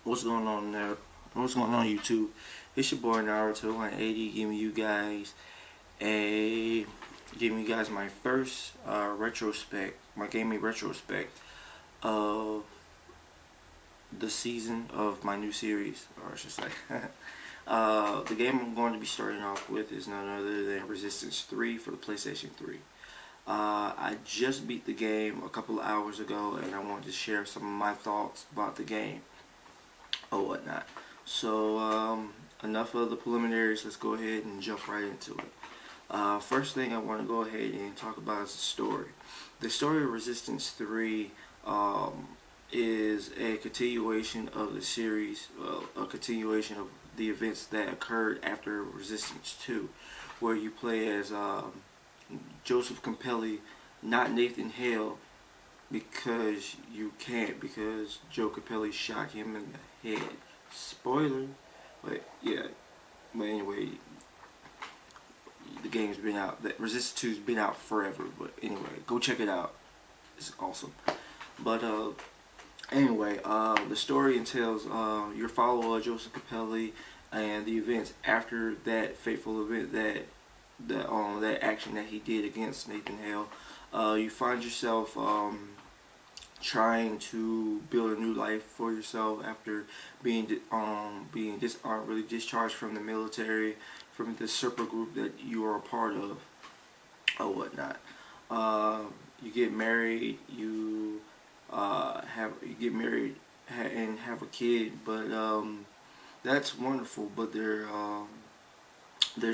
What's going on there? What's going on YouTube? It's your boy Naruto 180 giving you guys my first retrospect, my gaming retrospect of the season of my new series, or I should say. The game I'm going to be starting off with is none other than Resistance 3 for the PlayStation 3. I just beat the game a couple of hours ago, and I wanted to share some of my thoughts about the game or whatnot. So enough of the preliminaries. Let's go ahead and jump right into it. First thing I want to go ahead and talk about is the story. The story of Resistance 3 is a continuation of the series, a continuation of the events that occurred after Resistance 2, where you play as Joseph Campelli, not Nathan Hale, because you can't, because Joe Capelli shot him in the head. Spoiler. But yeah, but anyway, the game's been out, that Resistance 2's been out forever, but anyway, go check it out. It's awesome. But anyway, the story entails your follower Joseph Capelli and the events after that fateful event, that action that he did against Nathan Hale. You find yourself trying to build a new life for yourself after being really discharged from the military, from the super group that you are a part of, or whatnot. You get married, you get married and have a kid, but that's wonderful. But there's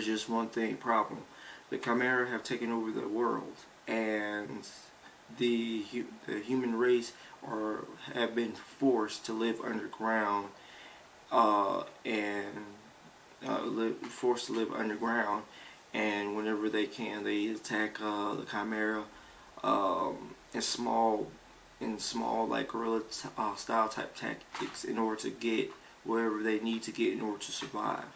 just one problem. The Chimera have taken over the world, and the human race have been forced to live underground, forced to live underground, and whenever they can, they attack the Chimera in small like guerrilla style type tactics in order to get wherever they need to get in order to survive.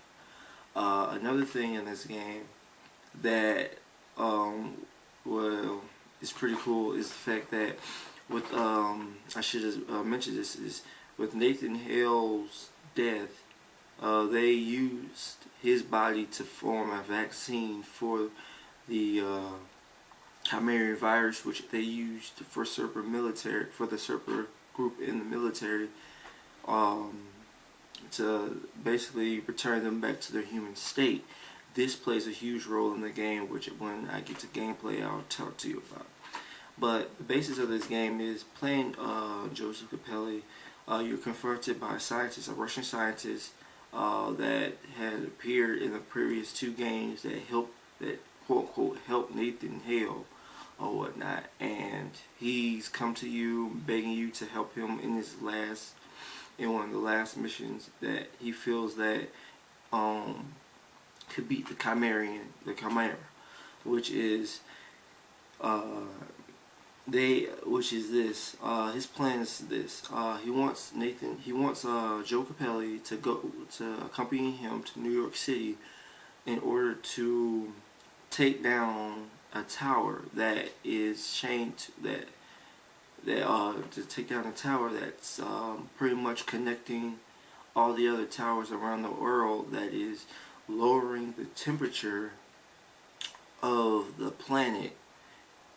Another thing in this game that is pretty cool is the fact that with I should have mentioned this, is with Nathan Hale's death, they used his body to form a vaccine for the Chimerian virus, which they used for the Serper group in the military, to basically return them back to their human state. This plays a huge role in the game, which when I get to gameplay I'll talk to you about. But the basis of this game is playing Joseph Capelli. You're confronted by a scientist, a Russian scientist, that had appeared in the previous two games that quote unquote helped Nathan Hale or whatnot, and he's come to you begging you to help him in one of the last missions that he feels that could beat the Chimera, which is this. His plan is this. He wants Joe Capelli to accompany him to New York City in order to take down a tower that is chained to take down a tower that's pretty much connecting all the other towers around the world, that is lowering the temperature of the planet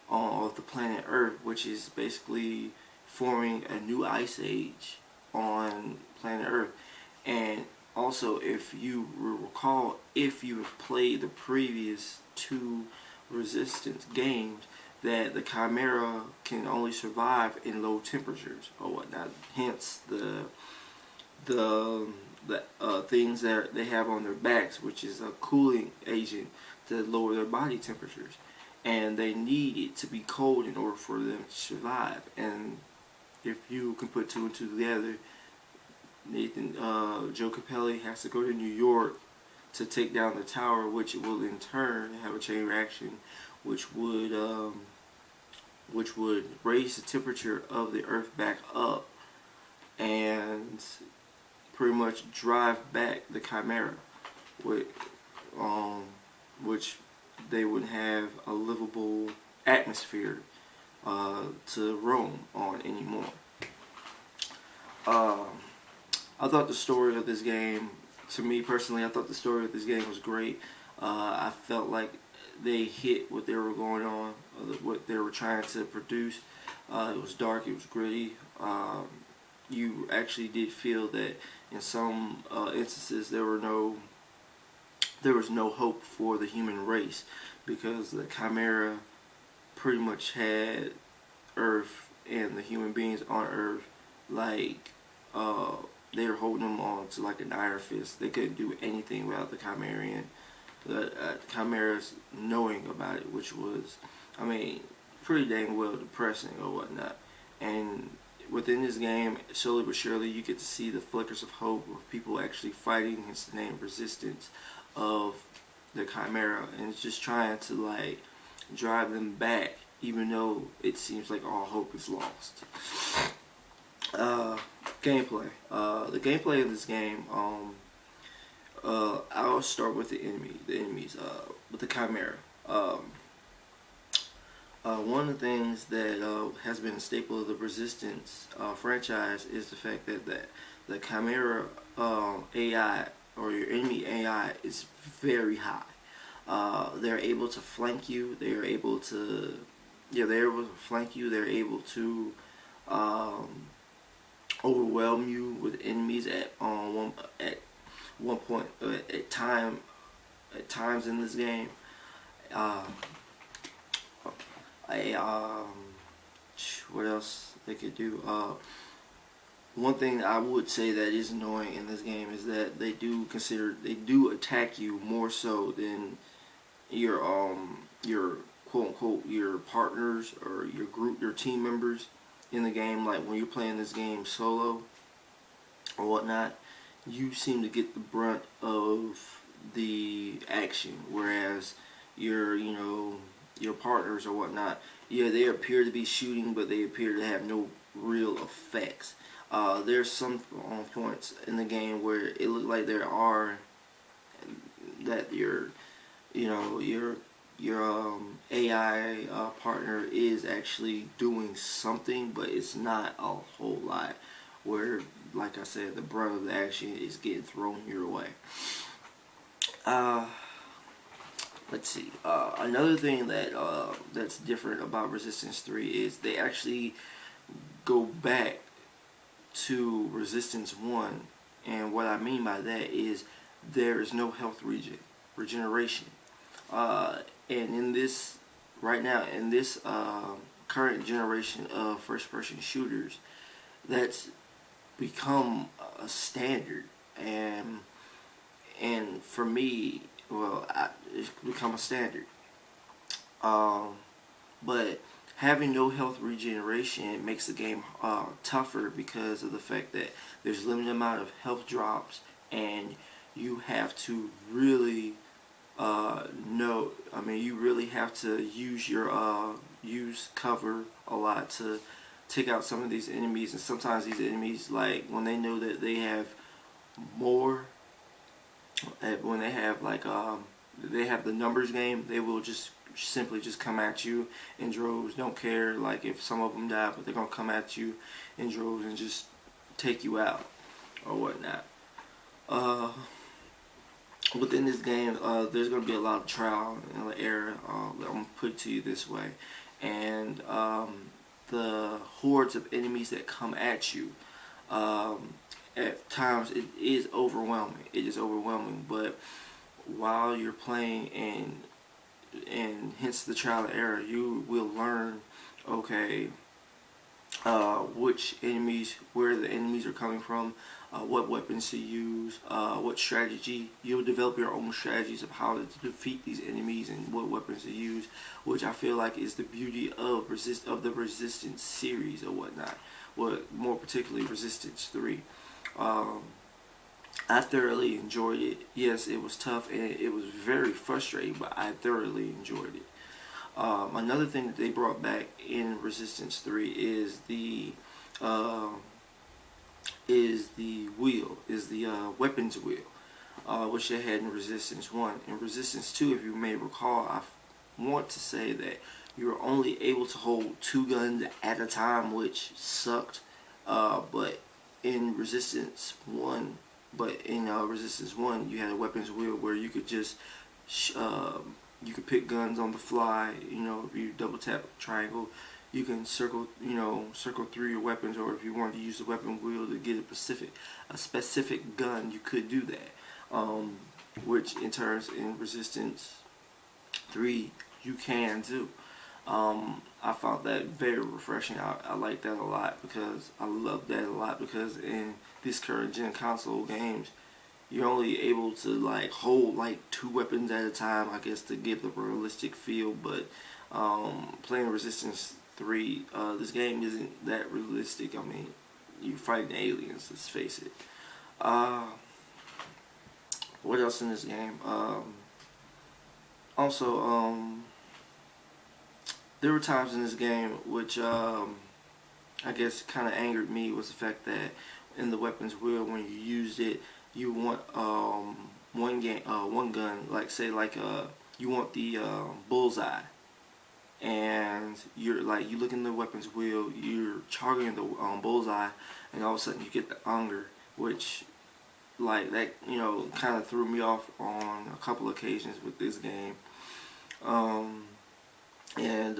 Earth, which is basically forming a new ice age on planet Earth. And also, if you recall, if you have played the previous two Resistance games, that the Chimera can only survive in low temperatures or whatnot. Hence the things that they have on their backs, which is a cooling agent to lower their body temperatures, and they need it to be cold in order for them to survive. And if you can put two and two together, Joe Capelli has to go to New York to take down the tower, which will in turn have a chain reaction, which would raise the temperature of the Earth back up and pretty much drive back the Chimera, which they would have a livable atmosphere to roam on anymore. I thought the story of this game, to me personally, I thought the story of this game was great. I felt like they hit what they were going on, what they were trying to produce. It was dark, it was gritty. You actually did feel that in some instances there was no hope for the human race, because the Chimera pretty much had Earth and the human beings on Earth like they were holding them on to like an iron fist. They couldn't do anything without the Chimeras knowing about it, which was, I mean, pretty dang well depressing or whatnot. And within this game, slowly but surely, you get to see the flickers of hope of people actually fighting against the name resistance of the Chimera, and it's just trying to like drive them back, even though it seems like all hope is lost. Gameplay. The gameplay of this game. I'll start with the enemies. With the Chimera. One of the things that has been a staple of the Resistance franchise is the fact that the Chimera AI, or your enemy AI, is very high. They're able to flank you. They're able to flank you. They're able to overwhelm you with enemies at one point at times in this game. What else they could do? One thing I would say that is annoying in this game is that they do attack you more so than your quote unquote your partners or your team members in the game. Like when you're playing this game solo or whatnot, you seem to get the brunt of the action, whereas your partners or whatnot, yeah, they appear to be shooting, but they appear to have no real effects. There's some points in the game where it looks like your AI partner is actually doing something, but it's not a whole lot. Where, like I said, the brunt of the action is getting thrown your way. Let's see. Another thing that's different about Resistance 3 is they actually go back to Resistance 1, and what I mean by that is there is no health regeneration. And in this, right now, in this current generation of first-person shooters, that's become a standard, and for me, well, it's become a standard. But having no health regeneration makes the game tougher because of the fact that there's a limited amount of health drops, and you have to really you really have to use cover a lot to take out some of these enemies. And sometimes these enemies, like when they know that they have more, when they have they have the numbers game, they will just simply just come at you in droves. Don't care like if some of them die, but they're gonna come at you in droves and just take you out or whatnot. Within this game, there's gonna be a lot of trial and error. I'm gonna put it to you this way, and the hordes of enemies that come at you, at times it is overwhelming. It is overwhelming, but while you're playing, and hence the trial and error, you will learn, okay, which enemies, where the enemies are coming from, what weapons to use, what strategy. You'll develop your own strategies of how to defeat these enemies and what weapons to use, which I feel like is the beauty of the Resistance series or whatnot. Well, more particularly Resistance 3. I thoroughly enjoyed it. Yes, it was tough and it was very frustrating, but I thoroughly enjoyed it. Another thing that they brought back in Resistance 3 is the weapons wheel, which they had in Resistance 1. In Resistance 2, if you may recall, I want to say that you were only able to hold 2 guns at a time, which sucked. But in Resistance 1, but in Resistance 1 you had a weapons wheel where you could just you could pick guns on the fly. You know, if you double tap triangle, you can circle, you know, circle through your weapons, or if you wanted to use the weapon wheel to get a specific gun, you could do that. Which in turns in Resistance 3 you can do. I found that very refreshing. I like that a lot, because I love that a lot, because in these current gen console games, you're only able to like hold like 2 weapons at a time, I guess, to give the realistic feel. But playing Resistance 3, this game isn't that realistic. I mean, you're fighting aliens, let's face it. What else in this game? Also, there were times in this game which I guess kind of angered me, was the fact that in the weapons wheel, when you used it, you want one gun, like say like you want the bullseye, and you're like, you look in the weapons wheel, you're targeting the bullseye, and all of a sudden you get the unger, which like that, you know, kind of threw me off on a couple occasions with this game. And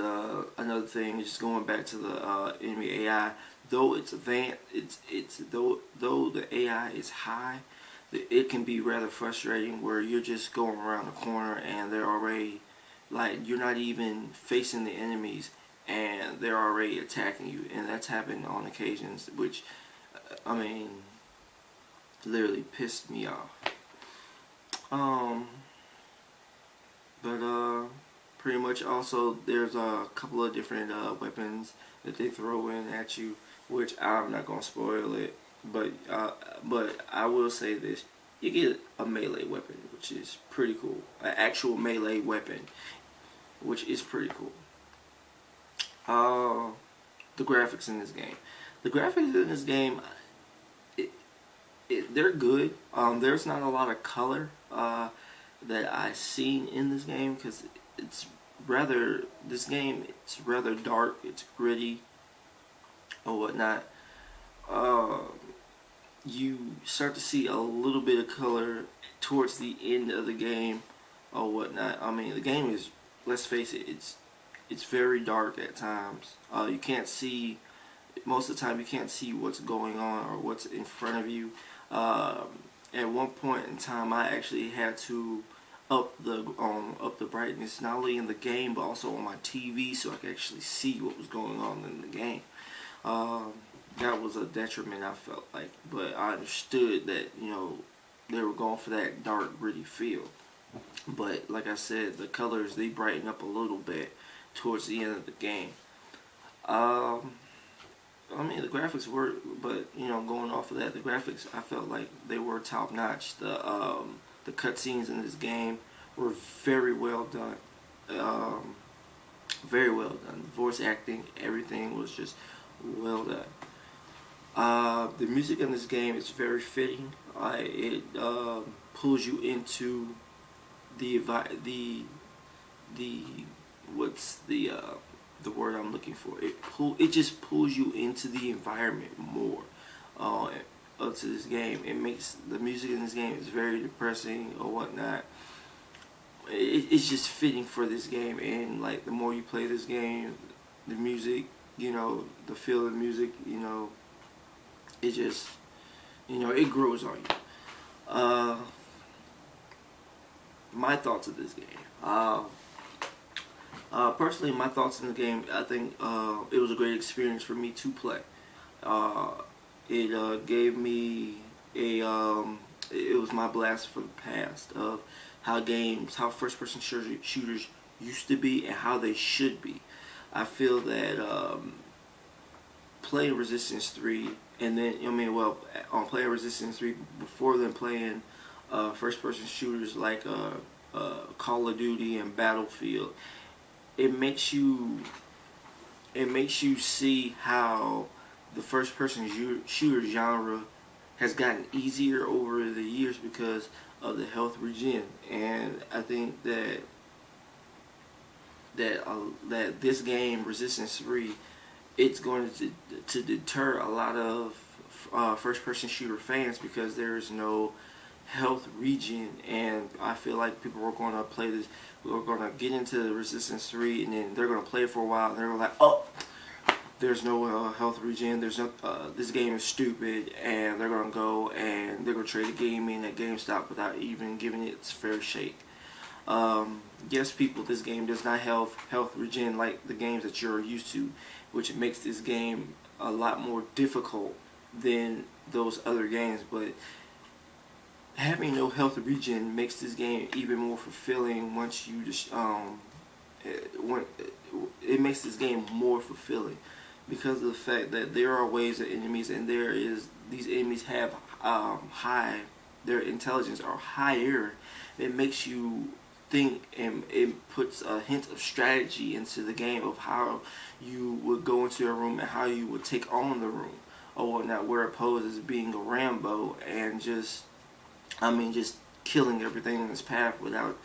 another thing is just going back to the enemy AI. Though it's advanced, though the AI is high, it can be rather frustrating where you're just going around the corner and they're already, like, you're not even facing the enemies and they're already attacking you, and that's happened on occasions, which I mean, literally pissed me off. Pretty much also there's a couple of different weapons that they throw in at you, which I'm not gonna spoil it, but I will say this: you get a melee weapon, which is pretty cool, an actual melee weapon, which is pretty cool. The graphics in this game, they're good. There's not a lot of color that I've seen in this game, because it's rather dark, it's gritty or whatnot. You start to see a little bit of color towards the end of the game or whatnot. I mean, the game is, let's face it, it's very dark at times. You can't see, most of the time you can't see what's going on or what's in front of you. At one point in time, I actually had to up the brightness, not only in the game but also on my TV, so I could actually see what was going on in the game. That was a detriment, I felt like, but I understood that, you know, they were going for that dark, gritty feel. But like I said, the colors, they brighten up a little bit towards the end of the game. I mean, the graphics were, but you know, going off of that, the graphics, I felt like they were top notch. The cutscenes in this game were very well done. Very well done. The voice acting, everything was just well done. The music in this game is very fitting. It pulls you into the what's the word I'm looking for? It just pulls you into the environment more up to this game. It makes the music in this game is very depressing or whatnot. It's just fitting for this game, and like the more you play this game, the music, you know, the feel of the music, you know, it just, you know, it grows on you. My thoughts of this game. Personally, my thoughts in the game, I think it was a great experience for me to play. It gave me a, it was my blast from the past of how first-person shooters used to be and how they should be. I feel that playing Resistance 3, and then, I mean, well, on playing Resistance 3 before then playing first-person shooters like Call of Duty and Battlefield, it makes you see how the first-person shooter genre has gotten easier over the years because of the health regen, and I think that this game, Resistance 3, it's going to deter a lot of first-person shooter fans because there's no health regen, and I feel like people are going to play this. We're going to get into Resistance 3, and then they're going to play it for a while, and they're like, oh, there's no health regen. There's no. This game is stupid, and they're going to go and they're going to trade the game in at GameStop without even giving it its fair shake. Yes, people, this game does not have health regen like the games that you're used to, which makes this game a lot more difficult than those other games. But having no health regen makes this game even more fulfilling. Once you just it makes this game more fulfilling because of the fact that there are waves of enemies, and these enemies have their intelligence are higher. It makes you think, and it puts a hint of strategy into the game of how you would go into a room and how you would take on the room or whatnot, where opposed as being a Rambo and just killing everything in its path without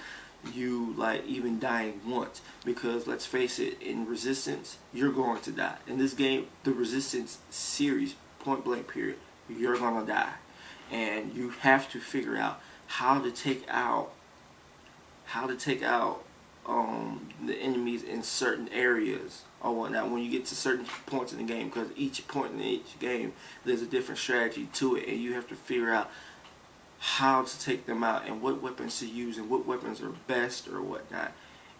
you like even dying once. Because let's face it, in Resistance you're going to die. In this game, the Resistance series, point blank period, you're gonna die, and you have to figure out how to take out the enemies in certain areas or whatnot when you get to certain points in the game, because each point in each game there's a different strategy to it, and you have to figure out how to take them out and what weapons to use and what weapons are best or whatnot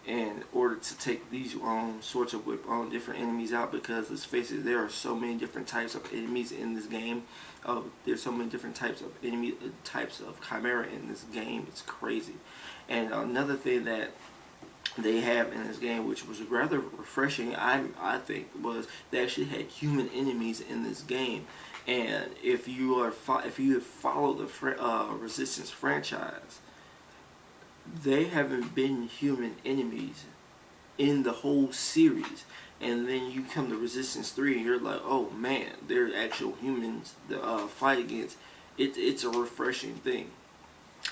in order to take these sorts of different enemies out. Because let's face it, there are so many different types of enemies in this game. There's so many different types of types of chimera in this game. It's crazy. And another thing that they have in this game, which was rather refreshing, I think, was they actually had human enemies in this game. And if you have followed the Resistance franchise, they haven't been human enemies in the whole series. And then you come to Resistance 3 and you're like, oh man, they're actual humans to fight against. It's a refreshing thing.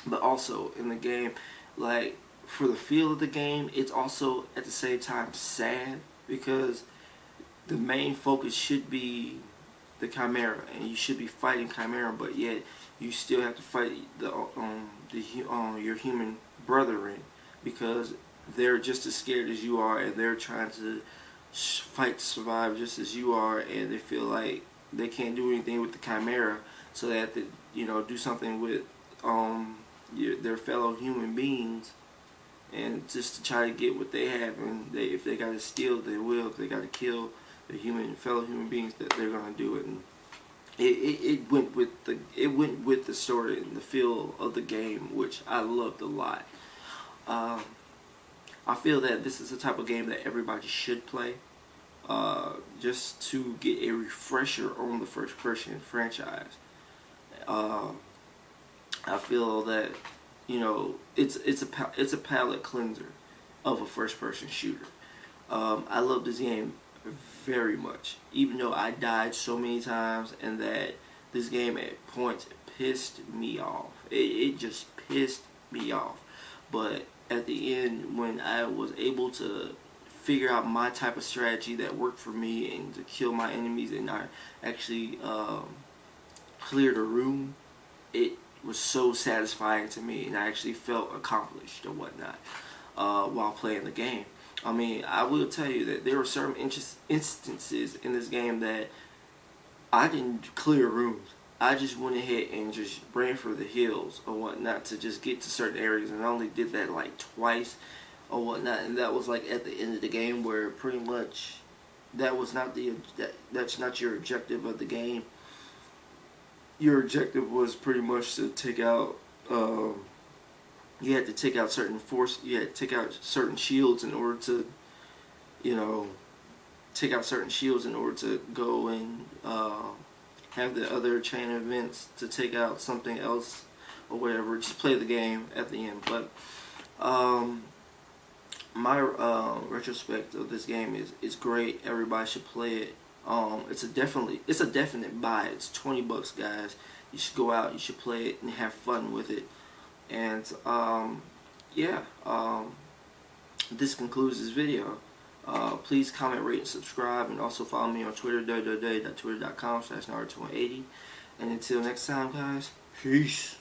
But also in the game, like, for the feel of the game, it's also at the same time sad, because the main focus should be the chimera, and you should be fighting chimera, but yet you still have to fight your human brethren, because they're just as scared as you are, and they're trying to fight to survive just as you are, and they feel like they can't do anything with the chimera, so they have to, do something with their fellow human beings, and just to try to get what they have. And if they got to steal, they will. If they got to kill the fellow human beings, that they're gonna do it. And it went with the story and the feel of the game, which I loved a lot. I feel that this is the type of game that everybody should play, just to get a refresher on the first-person franchise. I feel that it's a palate cleanser of a first-person shooter. I love this game very much, even though I died so many times, and that this game at points pissed me off. It just pissed me off. But at the end, when I was able to figure out my type of strategy that worked for me and to kill my enemies, and I actually cleared a room, it was so satisfying to me, and I actually felt accomplished or whatnot while playing the game. I mean, I will tell you that there were certain instances in this game that I didn't clear rooms. I just went ahead and just ran for the hills or whatnot to just get to certain areas, and I only did that like twice or whatnot, and that was like at the end of the game, where pretty much that was not that's not your objective of the game. Your objective was pretty much to take out. You had to take out certain you had to take out certain shields in order to, take out certain shields in order to go and have the other chain of events to take out something else or whatever. Just play the game at the end. But my retrospect of this game is great. Everybody should play it. It's a definite buy. It's $20, guys. You should go out. You should play it and have fun with it. And this concludes this video. Please comment, rate, and subscribe, and also follow me on Twitter, www.twitter.com/Naruto180. And until next time, guys, peace.